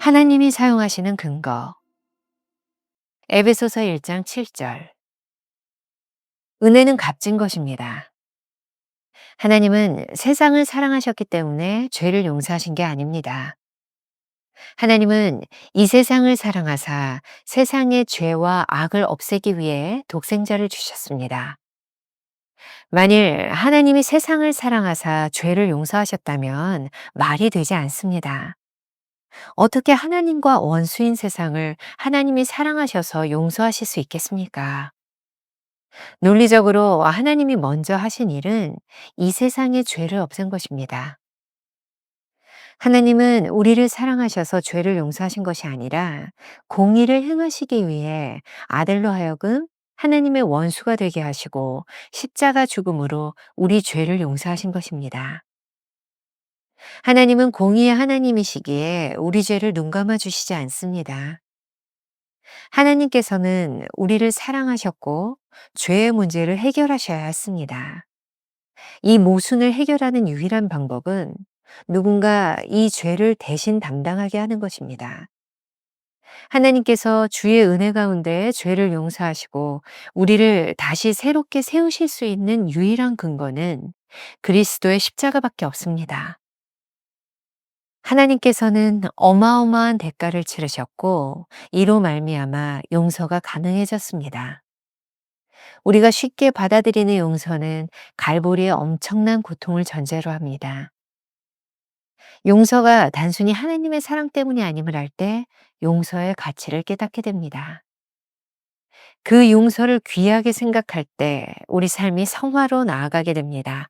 하나님이 사용하시는 근거. 에베소서 1장 7절. 은혜는 값진 것입니다. 하나님은 세상을 사랑하셨기 때문에 죄를 용서하신 게 아닙니다. 하나님은 이 세상을 사랑하사 세상의 죄와 악을 없애기 위해 독생자를 주셨습니다. 만일 하나님이 세상을 사랑하사 죄를 용서하셨다면 말이 되지 않습니다. 어떻게 하나님과 원수인 세상을 하나님이 사랑하셔서 용서하실 수 있겠습니까? 논리적으로 하나님이 먼저 하신 일은 이 세상의 죄를 없앤 것입니다. 하나님은 우리를 사랑하셔서 죄를 용서하신 것이 아니라 공의를 행하시기 위해 아들로 하여금 하나님의 원수가 되게 하시고 십자가 죽음으로 우리 죄를 용서하신 것입니다. 하나님은 공의의 하나님이시기에 우리 죄를 눈감아 주시지 않습니다. 하나님께서는 우리를 사랑하셨고 죄의 문제를 해결하셔야 했습니다. 이 모순을 해결하는 유일한 방법은 누군가 이 죄를 대신 담당하게 하는 것입니다. 하나님께서 주의 은혜 가운데 죄를 용서하시고 우리를 다시 새롭게 세우실 수 있는 유일한 근거는 그리스도의 십자가밖에 없습니다. 하나님께서는 어마어마한 대가를 치르셨고 이로 말미암아 용서가 가능해졌습니다. 우리가 쉽게 받아들이는 용서는 갈보리의 엄청난 고통을 전제로 합니다. 용서가 단순히 하나님의 사랑 때문이 아님을 알 때 용서의 가치를 깨닫게 됩니다. 그 용서를 귀하게 생각할 때 우리 삶이 성화로 나아가게 됩니다.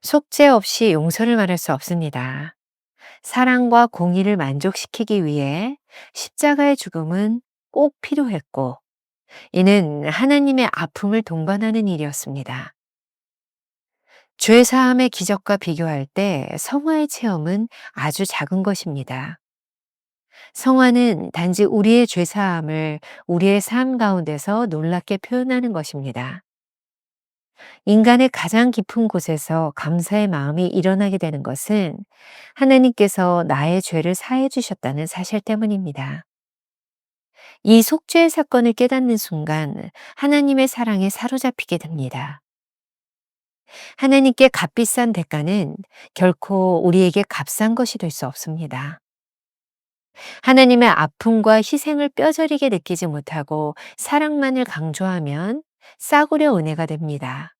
속죄 없이 용서를 말할 수 없습니다. 사랑과 공의를 만족시키기 위해 십자가의 죽음은 꼭 필요했고, 이는 하나님의 아픔을 동반하는 일이었습니다. 죄 사함의 기적과 비교할 때 성화의 체험은 아주 작은 것입니다. 성화는 단지 우리의 죄 사함을 우리의 삶 가운데서 놀랍게 표현하는 것입니다. 인간의 가장 깊은 곳에서 감사의 마음이 일어나게 되는 것은 하나님께서 나의 죄를 사해 주셨다는 사실 때문입니다. 이 속죄의 사건을 깨닫는 순간 하나님의 사랑에 사로잡히게 됩니다. 하나님께 값비싼 대가는 결코 우리에게 값싼 것이 될 수 없습니다. 하나님의 아픔과 희생을 뼈저리게 느끼지 못하고 사랑만을 강조하면 싸구려 은혜가 됩니다.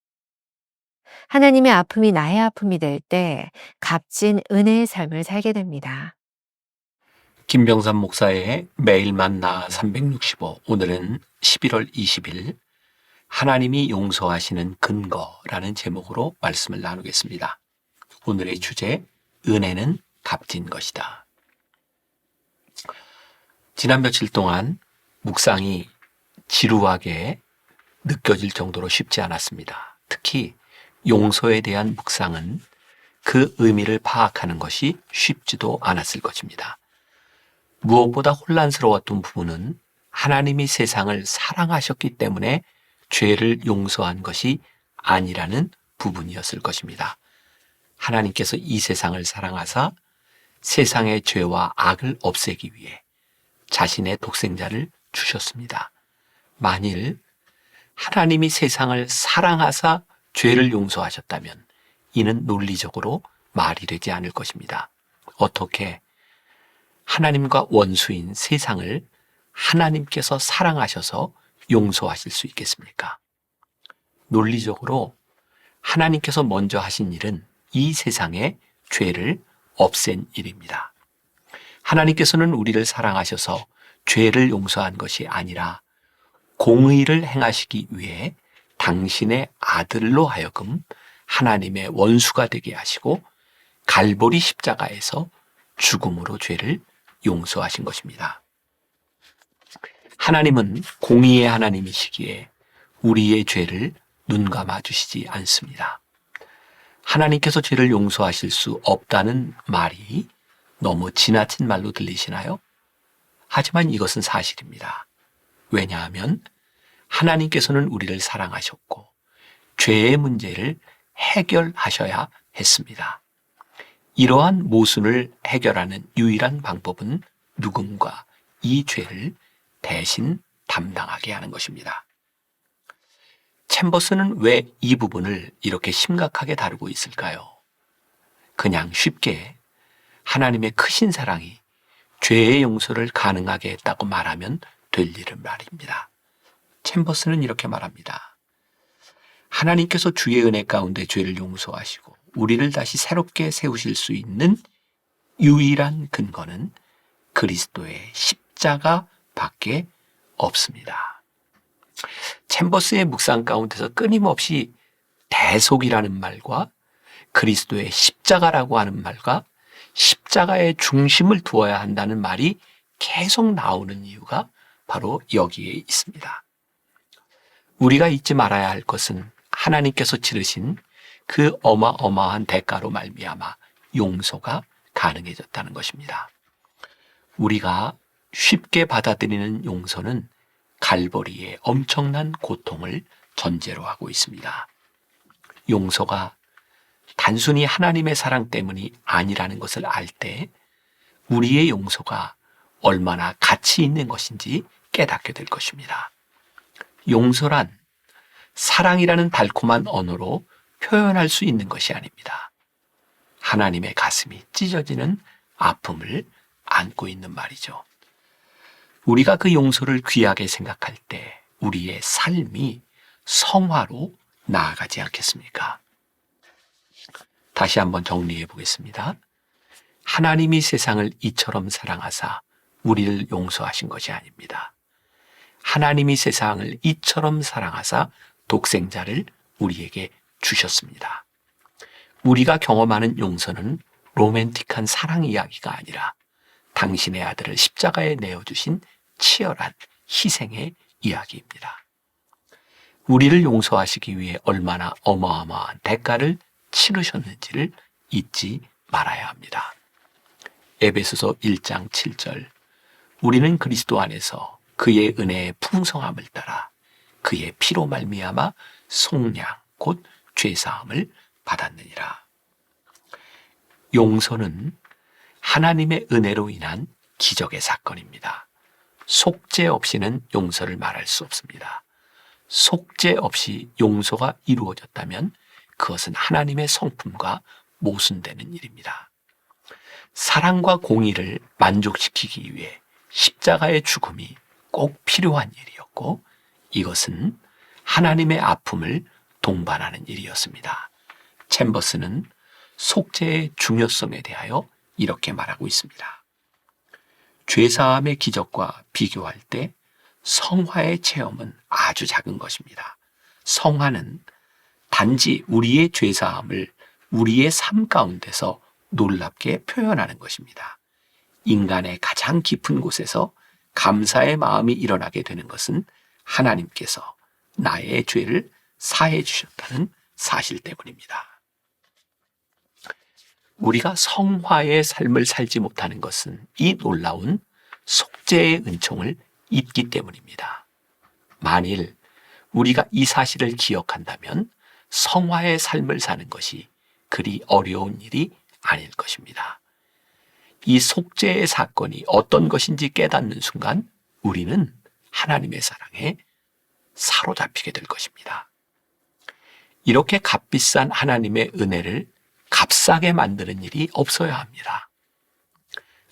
하나님의 아픔이 나의 아픔이 될 때 값진 은혜의 삶을 살게 됩니다. 김병삼 목사의 매일 만나 365, 오늘은 11월 20일 하나님이 용서하시는 근거라는 제목으로 말씀을 나누겠습니다. 오늘의 주제, 은혜는 값진 것이다. 지난 며칠 동안 묵상이 지루하게 느껴질 정도로 쉽지 않았습니다. 특히 용서에 대한 묵상은 그 의미를 파악하는 것이 쉽지도 않았을 것입니다. 무엇보다 혼란스러웠던 부분은 하나님이 세상을 사랑하셨기 때문에 죄를 용서한 것이 아니라는 부분이었을 것입니다. 하나님께서 이 세상을 사랑하사 세상의 죄와 악을 없애기 위해 자신의 독생자를 주셨습니다. 만일 하나님이 세상을 사랑하사 죄를 용서하셨다면 이는 논리적으로 말이 되지 않을 것입니다. 어떻게 하나님과 원수인 세상을 하나님께서 사랑하셔서 용서하실 수 있겠습니까? 논리적으로 하나님께서 먼저 하신 일은 이 세상의 죄를 없앤 일입니다. 하나님께서는 우리를 사랑하셔서 죄를 용서한 것이 아니라 공의를 행하시기 위해 당신의 아들로 하여금 하나님의 원수가 되게 하시고 갈보리 십자가에서 죽음으로 죄를 용서하신 것입니다. 하나님은 공의의 하나님이시기에 우리의 죄를 눈감아 주시지 않습니다. 하나님께서 죄를 용서하실 수 없다는 말이 너무 지나친 말로 들리시나요? 하지만 이것은 사실입니다. 왜냐하면 하나님께서는 우리를 사랑하셨고 죄의 문제를 해결하셔야 했습니다. 이러한 모순을 해결하는 유일한 방법은 누군가 이 죄를 대신 담당하게 하는 것입니다. 챔버스는 왜 이 부분을 이렇게 심각하게 다루고 있을까요? 그냥 쉽게 하나님의 크신 사랑이 죄의 용서를 가능하게 했다고 말하면 될 일은 말입니다. 챔버스는 이렇게 말합니다. 하나님께서 주의 은혜 가운데 죄를 용서하시고 우리를 다시 새롭게 세우실 수 있는 유일한 근거는 그리스도의 십자가밖에 없습니다. 챔버스의 묵상 가운데서 끊임없이 대속이라는 말과 그리스도의 십자가라고 하는 말과 십자가의 중심을 두어야 한다는 말이 계속 나오는 이유가 바로 여기에 있습니다. 우리가 잊지 말아야 할 것은 하나님께서 치르신 그 어마어마한 대가로 말미암아 용서가 가능해졌다는 것입니다. 우리가 쉽게 받아들이는 용서는 갈보리의 엄청난 고통을 전제로 하고 있습니다. 용서가 단순히 하나님의 사랑 때문이 아니라는 것을 알 때 우리의 용서가 얼마나 가치 있는 것인지 깨닫게 될 것입니다. 용서란 사랑이라는 달콤한 언어로 표현할 수 있는 것이 아닙니다. 하나님의 가슴이 찢어지는 아픔을 안고 있는 말이죠. 우리가 그 용서를 귀하게 생각할 때 우리의 삶이 성화로 나아가지 않겠습니까? 다시 한번 정리해 보겠습니다. 하나님이 세상을 이처럼 사랑하사 우리를 용서하신 것이 아닙니다. 하나님이 세상을 이처럼 사랑하사 독생자를 우리에게 주셨습니다. 우리가 경험하는 용서는 로맨틱한 사랑 이야기가 아니라 당신의 아들을 십자가에 내어주신 치열한 희생의 이야기입니다. 우리를 용서하시기 위해 얼마나 어마어마한 대가를 치르셨는지를 잊지 말아야 합니다. 에베소서 1장 7절 우리는 그리스도 안에서 그의 은혜의 풍성함을 따라 그의 피로 말미암아 속량 곧 죄사함을 받았느니라. 용서는 하나님의 은혜로 인한 기적의 사건입니다. 속죄 없이는 용서를 말할 수 없습니다. 속죄 없이 용서가 이루어졌다면 그것은 하나님의 성품과 모순되는 일입니다. 사랑과 공의를 만족시키기 위해 십자가의 죽음이 꼭 필요한 일이었고 이것은 하나님의 아픔을 동반하는 일이었습니다. 챔버스는 속죄의 중요성에 대하여 이렇게 말하고 있습니다. 죄사함의 기적과 비교할 때 성화의 체험은 아주 작은 것입니다. 성화는 단지 우리의 죄사함을 우리의 삶 가운데서 놀랍게 표현하는 것입니다. 인간의 가장 깊은 곳에서 감사의 마음이 일어나게 되는 것은 하나님께서 나의 죄를 사해 주셨다는 사실 때문입니다. 우리가 성화의 삶을 살지 못하는 것은 이 놀라운 속죄의 은총을 잊기 때문입니다. 만일 우리가 이 사실을 기억한다면 성화의 삶을 사는 것이 그리 어려운 일이 아닐 것입니다. 이 속죄의 사건이 어떤 것인지 깨닫는 순간 우리는 하나님의 사랑에 사로잡히게 될 것입니다. 이렇게 값비싼 하나님의 은혜를 값싸게 만드는 일이 없어야 합니다.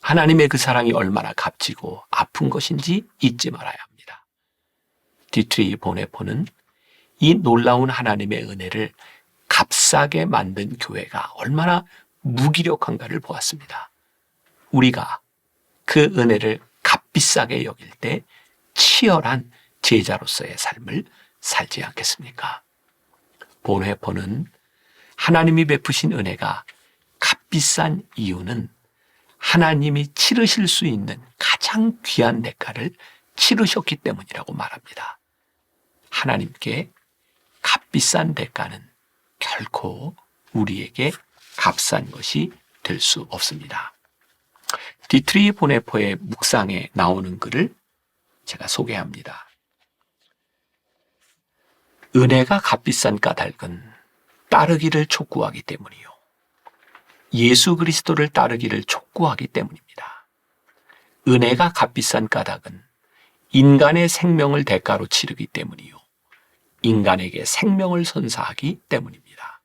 하나님의 그 사랑이 얼마나 값지고 아픈 것인지 잊지 말아야 합니다. 디트리 보네포는 이 놀라운 하나님의 은혜를 값싸게 만든 교회가 얼마나 무기력한가를 보았습니다. 우리가 그 은혜를 값비싸게 여길 때 치열한 제자로서의 삶을 살지 않겠습니까? 본회포는 하나님이 베푸신 은혜가 값비싼 이유는 하나님이 치르실 수 있는 가장 귀한 대가를 치르셨기 때문이라고 말합니다. 하나님께 값비싼 대가는 결코 우리에게 값싼 것이 될 수 없습니다. 디트리 보네포의 묵상에 나오는 글을 제가 소개합니다. 은혜가 값비싼 까닭은 따르기를 촉구하기 때문이요. 예수 그리스도를 따르기를 촉구하기 때문입니다. 은혜가 값비싼 까닭은 인간의 생명을 대가로 치르기 때문이요. 인간에게 생명을 선사하기 때문입니다.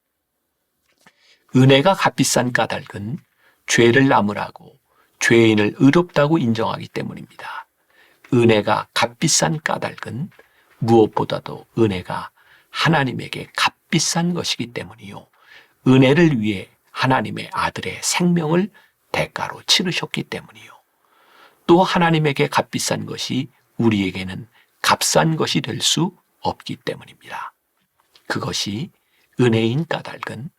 은혜가 값비싼 까닭은 죄를 나무라고 죄인을 의롭다고 인정하기 때문입니다. 은혜가 값비싼 까닭은 무엇보다도 은혜가 하나님에게 값비싼 것이기 때문이요. 은혜를 위해 하나님의 아들의 생명을 대가로 치르셨기 때문이요. 또 하나님에게 값비싼 것이 우리에게는 값싼 것이 될 수 없기 때문입니다. 그것이 은혜인 까닭은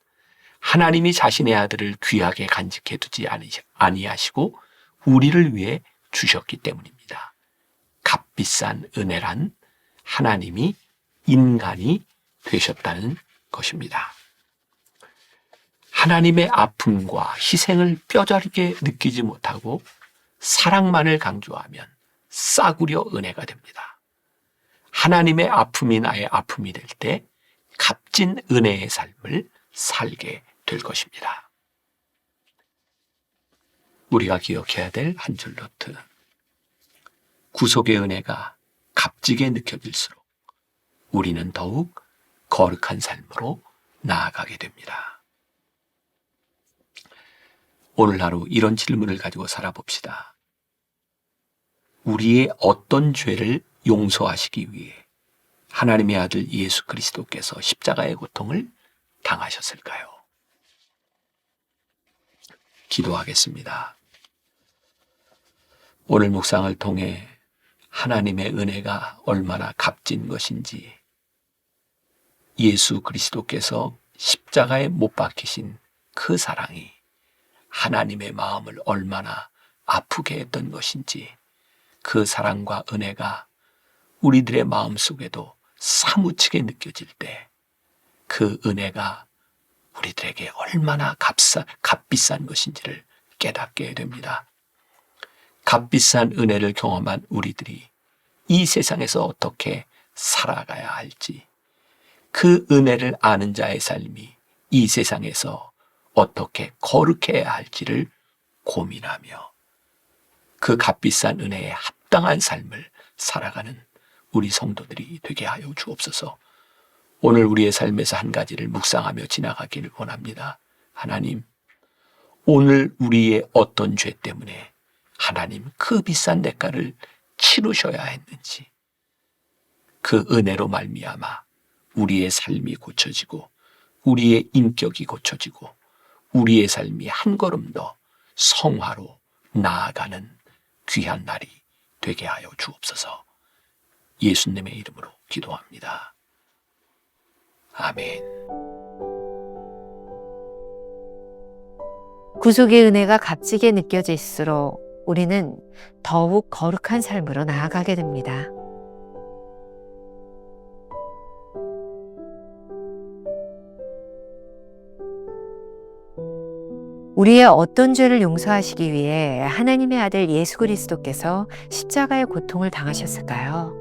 하나님이 자신의 아들을 귀하게 간직해 두지 아니하시고 우리를 위해 주셨기 때문입니다. 값비싼 은혜란 하나님이 인간이 되셨다는 것입니다. 하나님의 아픔과 희생을 뼈저리게 느끼지 못하고 사랑만을 강조하면 싸구려 은혜가 됩니다. 하나님의 아픔이 나의 아픔이 될 때 값진 은혜의 삶을 살게 될 것입니다. 우리가 기억해야 될 한 줄 노트. 구속의 은혜가 값지게 느껴질수록 우리는 더욱 거룩한 삶으로 나아가게 됩니다. 오늘 하루 이런 질문을 가지고 살아봅시다. 우리의 어떤 죄를 용서하시기 위해 하나님의 아들 예수 그리스도께서 십자가의 고통을 당하셨을까요? 기도하겠습니다. 오늘 묵상을 통해 하나님의 은혜가 얼마나 값진 것인지, 예수 그리스도께서 십자가에 못 박히신 그 사랑이 하나님의 마음을 얼마나 아프게 했던 것인지, 그 사랑과 은혜가 우리들의 마음속에도 사무치게 느껴질 때 그 은혜가 우리들에게 얼마나 값비싼 것인지를 깨닫게 됩니다. 값비싼 은혜를 경험한 우리들이 이 세상에서 어떻게 살아가야 할지, 그 은혜를 아는 자의 삶이 이 세상에서 어떻게 거룩해야 할지를 고민하며 그 값비싼 은혜에 합당한 삶을 살아가는 우리 성도들이 되게 하여 주옵소서. 오늘 우리의 삶에서 한 가지를 묵상하며 지나가기를 원합니다. 하나님, 오늘 우리의 어떤 죄 때문에 하나님 그 비싼 대가를 치르셔야 했는지, 그 은혜로 말미암아 우리의 삶이 고쳐지고 우리의 인격이 고쳐지고 우리의 삶이 한 걸음 더 성화로 나아가는 귀한 날이 되게 하여 주옵소서. 예수님의 이름으로 기도합니다. 아멘. 구속의 은혜가 값지게 느껴질수록 우리는 더욱 거룩한 삶으로 나아가게 됩니다. 우리의 어떤 죄를 용서하시기 위해 하나님의 아들 예수 그리스도께서 십자가의 고통을 당하셨을까요?